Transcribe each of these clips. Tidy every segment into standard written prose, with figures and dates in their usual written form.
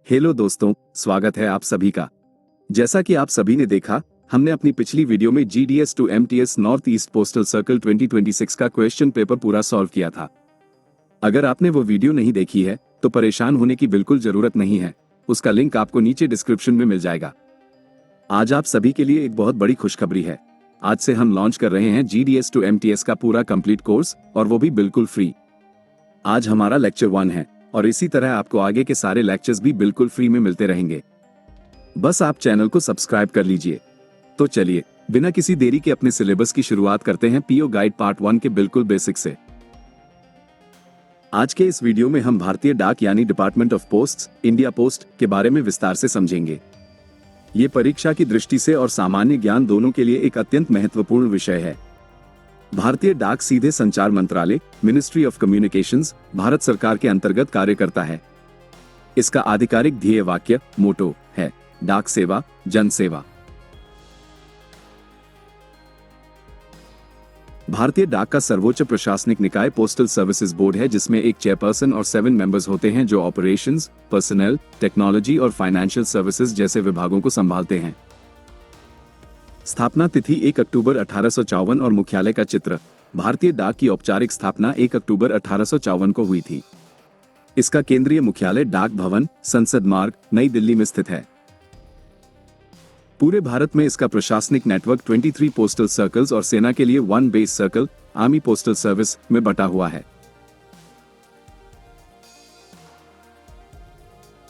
Hello दोस्तों, स्वागत है आप सभी का। जैसा कि आप सभी ने देखा, हमने अपनी पिछली वीडियो में GDS to MTS north east postal circle 2026 का क्वेश्चन पेपर पूरा सॉल्व किया था। अगर आपने वो वीडियो नहीं देखी है तो परेशान होने की बिल्कुल जरूरत नहीं है, उसका लिंक आपको नीचे डिस्क्रिप्शन में मिल जाएगा। आज आप सभी के लिए एक बहुत बड़ी खुशखबरी है। आज से हम लॉन्च कर रहे हैं GDS to MTS का पूरा कंप्लीट कोर्स, और वो भी बिल्कुल फ्री। आज हमारा लेक्चर 1 है और इसी तरह आपको आगे के सारे लेक्चर्स भी बिल्कुल फ्री में मिलते रहेंगे। बस आप चैनल को सब्सक्राइब कर लीजिए। तो चलिए बिना किसी देरी के अपने सिलेबस की शुरुआत करते हैं पीओ गाइड पार्ट 1 के बिल्कुल बेसिक से। आज के इस वीडियो में हम भारतीय डाक यानी department of posts, India post के बारे में विस्तार से समझेंगे। ये परीक्षा की दृष्टि से और सामान्य ज्ञान दोनों के लिए एक अत्यंत महत्वपूर्ण विषय है। भारतीय डाक सीधे संचार मंत्रालय, मिनिस्ट्री ऑफ कम्युनिकेशंस, भारत सरकार के अंतर्गत कार्य करता है। इसका आधिकारिक ध्येय वाक्य मोटो है डाक सेवा, जन सेवा। भारतीय डाक का सर्वोच्च प्रशासनिक निकाय पोस्टल सर्विसेज बोर्ड है, जिसमें एक चेयरपर्सन और 7 मेंबर्स होते हैं जो ऑपरेशंस, पर्सनल, टेक्नोलॉजी और फाइनेंशियल सर्विसेज जैसे विभागों को संभालते हैं। स्थापना तिथि 1 अक्टूबर 1854 और मुख्यालय का चित्र। भारतीय डाक की औपचारिक स्थापना 1 अक्टूबर 1854 को हुई थी। इसका केंद्रीय मुख्यालय डाक भवन, संसद मार्ग, नई दिल्ली में स्थित है। पूरे भारत में इसका प्रशासनिक नेटवर्क 23 पोस्टल सर्कल्स और सेना के लिए 1 base circle, army postal service, में बटा हुआ है।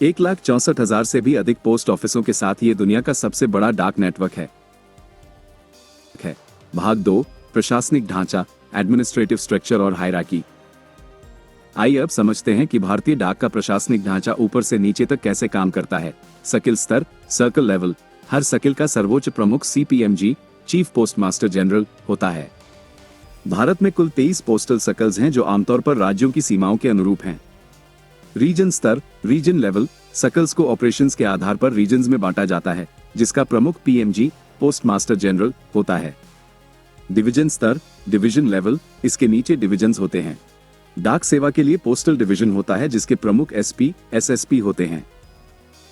1,64,000 से भी अधिक पोस्ट ऑफिसों के साथ ये दुनिया का सबसे बड़ा डाक नेटवर्क है। भाग 2, प्रशासनिक ढांचा, एडमिनिस्ट्रेटिव स्ट्रक्चर और हायरार्की। आइए अब समझते हैं कि भारतीय डाक का प्रशासनिक ढांचा ऊपर से नीचे तक कैसे काम करता है। सर्किल स्तर, सर्कल लेवल। हर सर्किल का सर्वोच्च प्रमुख CPMG, chief post master general, होता है। भारत में कुल 23 पोस्टल सर्कल्स हैं जो आमतौर पर राज्यों की सीमाओं के अनुरूप हैं। रीजन स्तर, रीजन लेवल। सर्कल्स को ऑपरेशंस के आधार पर रीजन्स में बांटा जाता है, जिसका प्रमुख PMG, पोस्ट मास्टर जनरल, होता है। डिवीजन स्तर, डिवीजन लेवल। इसके नीचे डिवीजन्स होते हैं। डाक सेवा के लिए पोस्टल डिवीजन होता है, जिसके प्रमुख SP, SSP होते हैं।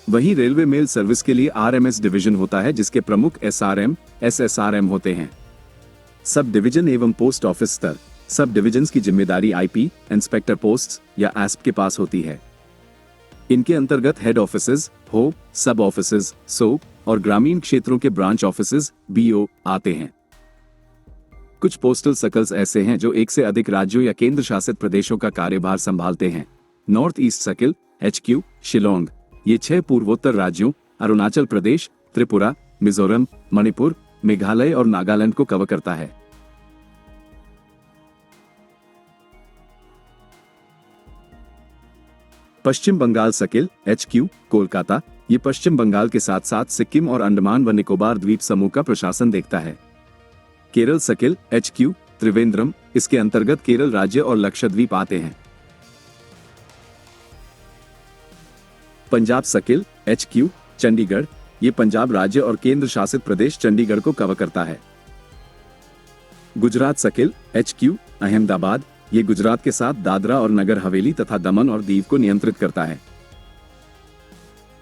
वहीं रेलवे मेल सर्विस के लिए RMS डिवीजन होता है, जिसके प्रमुख SRM, SSRM होते हैं। सब डिवीजन एवं पोस्ट ऑफिस स्तर। सब डिवीजन्स की जिम्मेदारी IP, इंस्पेक्टर पोस्ट्स या ASP के पास होती है। इनके अंतर्गत हेड ऑफिसेज, HO, सब ऑफिसेज, SO और ग्रामीण क्षेत्रों के ब्रांच ऑफिसेज, BO, आते हैं। कुछ पोस्टल सर्कल्स ऐसे हैं जो एक से अधिक राज्यों या केंद्र शासित प्रदेशों का कार्यभार संभालते हैं। North east circle, HQ, Shillong. ये 6 पूर्वोत्तर राज्यों अरुणाचल प्रदेश, त्रिपुरा, मिजोरम, मणिपुर, मेघालय और नागालैंड को कवर करता है। पश्चिम बंगाल सर्किल, HQ, कोलकाता। ये पश्चिम बंगाल के साथ साथ सिक्किम और अंडमान व निकोबार द्वीप समूह का प्रशासन देखता है। Kerala circle, HQ, Trivandrum. इसके अंतर्गत केरल राज्य और लक्षद्वीप आते हैं। Punjab circle, HQ, Chandigarh. ये पंजाब राज्य और केंद्र शासित प्रदेश चंडीगढ़ को कवर करता है। Gujarat circle, HQ, Ahmedabad. ये गुजरात के साथ दादरा और नगर हवेली तथा दमन और दीव को नियंत्रित करता है।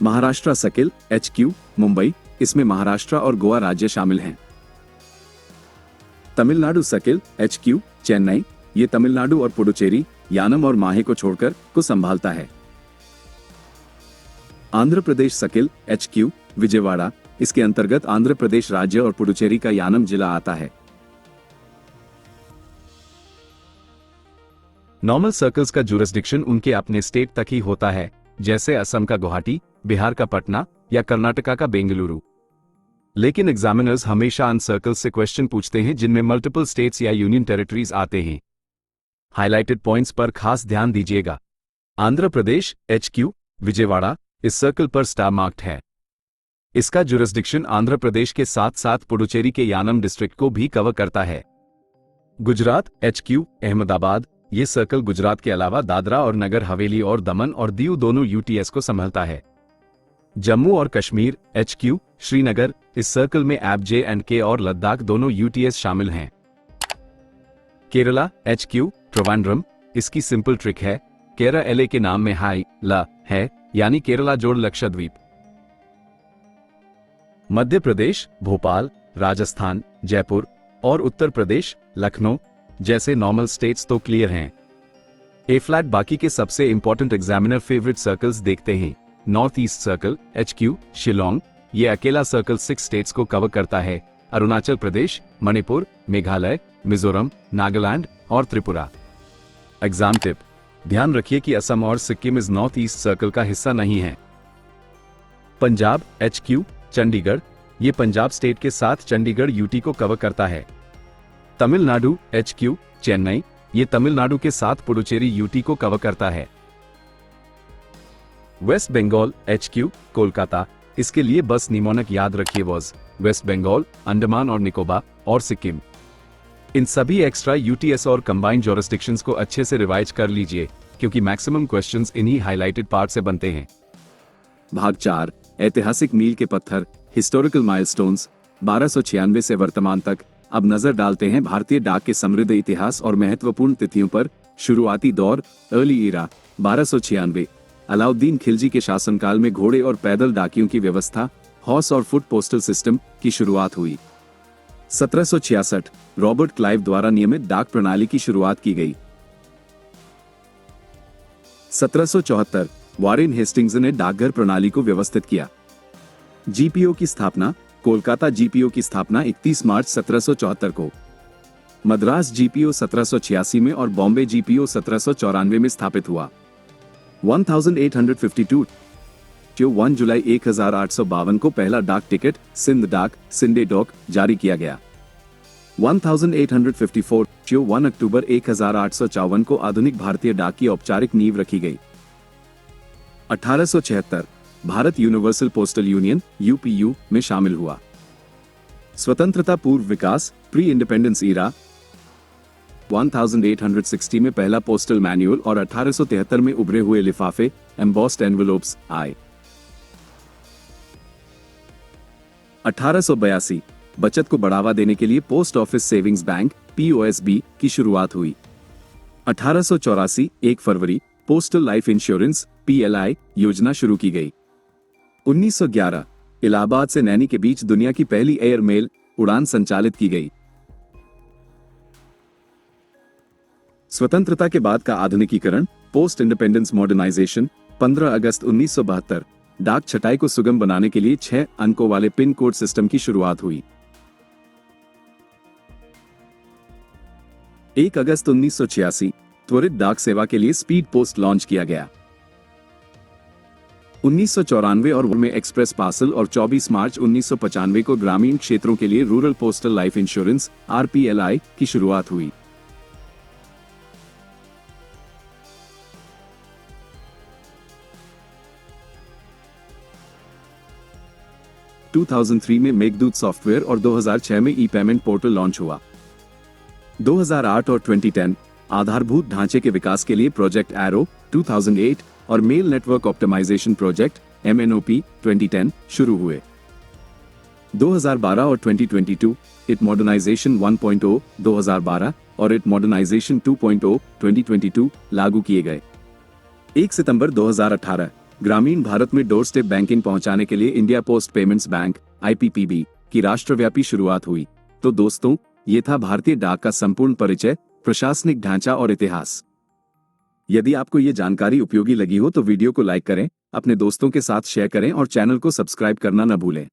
Maharashtra circle, HQ, Mumbai. इसमें महाराष्ट्र और गोवा राज्य शामिल हैं। Tamil Nadu circle, HQ, Chennai. ये तमिलनाडु और पुडुचेरी, यानम और माहे को छोड़कर को संभालता है। Andhra Pradesh circle, HQ, Vijayawada. इसके अंतर्गत आंध्र प्रदेश राज्य और पुडुचेरी का यानम जिला आता है। नॉर्मल सर्कल्स का जुरिस्डिक्शन उनके अपने स्टेट तक ही होता है, जैसे असम का गुवाहाटी, बिहार का पटना या कर्नाटका का बेंगलुरु। लेकिन एग्जामिनर्स हमेशा उन सर्कल्स से क्वेश्चन पूछते हैं जिनमें मल्टीपल स्टेट्स या यूनियन टेरिटरीज आते हैं। हाइलाइटेड पॉइंट्स पर खास ध्यान दीजिएगा। आंध्र प्रदेश, HQ, विजयवाड़ा, इस सर्कल पर स्टार मार्क्ड है। इसका जुरिस्डिक्शन आंध्र प्रदेश के साथ साथ पुडुचेरी के यानम डिस्ट्रिक्ट को भी कवर करता है। गुजरात, HQ, अहमदाबाद। ये सर्कल गुजरात के अलावा दादरा और नगर हवेली और दमन और दीव दोनों UTS को संभालता है। जम्मू और कश्मीर, HQ, श्रीनगर। इस सर्कल में AB&K और लद्दाख दोनों UTS शामिल हैं। केरला, HQ, ट्रिवेंड्रम। इसकी सिंपल ट्रिक है, केरा LA के नाम में हाई ला है, यानी केरला जोड़ लक्षद्वीप। मध्य प्रदेश, भोपाल, राजस्थान, जयपुर और उत्तर प्रदेश, लखनऊ जैसे नॉर्मल स्टेट्स तो क्लियर हैं। ए फ्लैट बाकी के सबसे इंपॉर्टेंट एग्जामिनर फेवरेट सर्कल्स देखते हैं। North east circle HQ Shillong, ये अकेला सर्कल 6 स्टेट्स को कवर करता है, अरुणाचल प्रदेश, मणिपुर, मेघालय, मिजोरम, नागालैंड और त्रिपुरा। एग्जाम टिप, ध्यान रखिए कि असम और सिक्किम इस नॉर्थ ईस्ट सर्कल का हिस्सा नहीं है। पंजाब HQ चंडीगढ़, ये पंजाब स्टेट के साथ चंडीगढ़ UT को कवर करता है। तमिलनाडु HQ चेन्नई, ये तमिलनाडु के साथ पुडुचेरी UT को कवर करता है। वेस्ट बंगाल HQ कोलकाता, इसके लिए बस निमोनक याद रखिए वॉज वेस्ट बंगाल, अंडमान और निकोबार और सिक्किम। इन सभी एक्स्ट्रा UTS और कंबाइंड ज्यूरिसडिक्शंस को अच्छे से रिवाइज कर लीजिए क्योंकि मैक्सिमम क्वेश्चंस इन्हीं हाइलाइटेड पार्ट से बनते हैं। भाग 4, ऐतिहासिक मील के पत्थर, हिस्टोरिकल माइलस्टोन्स 1296 से वर्तमान तक। अब नजर डालते हैं भारतीय डाक के समृद्ध इतिहास और महत्वपूर्ण तिथियों पर। शुरुआती दौर अर्ली ईरा 1296, अलाउद्दीन खिलजी के शासनकाल में घोड़े और पैदल डाकियों की व्यवस्था, हॉर्स और फुट पोस्टल सिस्टम की शुरुआत हुई। 1766, रॉबर्ट क्लाइव द्वारा नियमित डाक प्रणाली की शुरुआत की गई। 1774, वॉरेन हेस्टिंग्स ने डाकघर प्रणाली को व्यवस्थित किया। GPO की स्थापना, कोलकाता GPO की स्थापना 31 मार्च 1774 को, मद्रास GPO 1786 में और बॉम्बे GPO 1794 में स्थापित हुआ। 1852, 1 जुलाई 1852 को पहला डाक टिकट सिंध डाक सिंडे डॉक जारी किया गया। 1854, 1 अक्टूबर 1854 को आधुनिक भारतीय डाक की औपचारिक नींव रखी गई। 1876, Bharat universal postal union UPU में शामिल हुआ। स्वतंत्रता पूर्व विकास प्री इंडिपेंडेंस ईरा, 1860 में पहला पोस्टल मैनुअल और 1873 में उभरे हुए लिफाफे एम्बॉस्ड एनवेलोप्स आए। 1882, बचत को बढ़ावा देने के लिए post office savings bank POSB की शुरुआत हुई। 1884, 1 फरवरी, पोस्टल लाइफ इंश्योरेंस PLI योजना शुरू की गई। 1911, इलाहाबाद से नैनी के बीच दुनिया की पहली एयर मेल उड़ान संचालित की गई। स्वतंत्रता के बाद का आधुनिकीकरण पोस्ट इंडिपेंडेंस मॉडर्नाइजेशन, 15 अगस्त 1972, डाक छटाई को सुगम बनाने के लिए 6 अंकों वाले पिन कोड सिस्टम की शुरुआत हुई। 1 अगस्त 1986, त्वरित डाक सेवा के लिए स्पीड पोस्ट लॉन्च किया गया। 1994 और में एक्सप्रेस पार्सल और 24 मार्च 1995 को ग्रामीण क्षेत्रों के लिए rural postal life insurance RPLI की शुरुआत हुई। टू 2003 में मेघदूत सॉफ्टवेयर और 2006 में ई-पेमेंट पोर्टल लॉन्च हुआ। 2008 और 2010, आधारभूत ढांचे के विकास के लिए प्रोजेक्ट एरो 2008 और mail network optimization project MNOP 2010 शुरू हुए। 2012 और 2022, इट मॉडर्नाइजेशन 1.0 2012 और इट मॉडर्नाइजेशन 2.0 2022 लागू किए गए। 1 सितंबर 2018, ग्रामीण भारत में डोर स्टेप बैंकिंग पहुंचाने के लिए India post payments bank IPPB की राष्ट्रव्यापी शुरुआत हुई। तो दोस्तों, ये था भारतीय डाक का संपूर्ण परिचय, प्रशासनिक ढांचा और इतिहास। यदि आपको ये जानकारी उपयोगी लगी हो तो वीडियो को लाइक करें, अपने दोस्तों के साथ शेयर करें और चैनल को सब्सक्राइब करना न भूलें।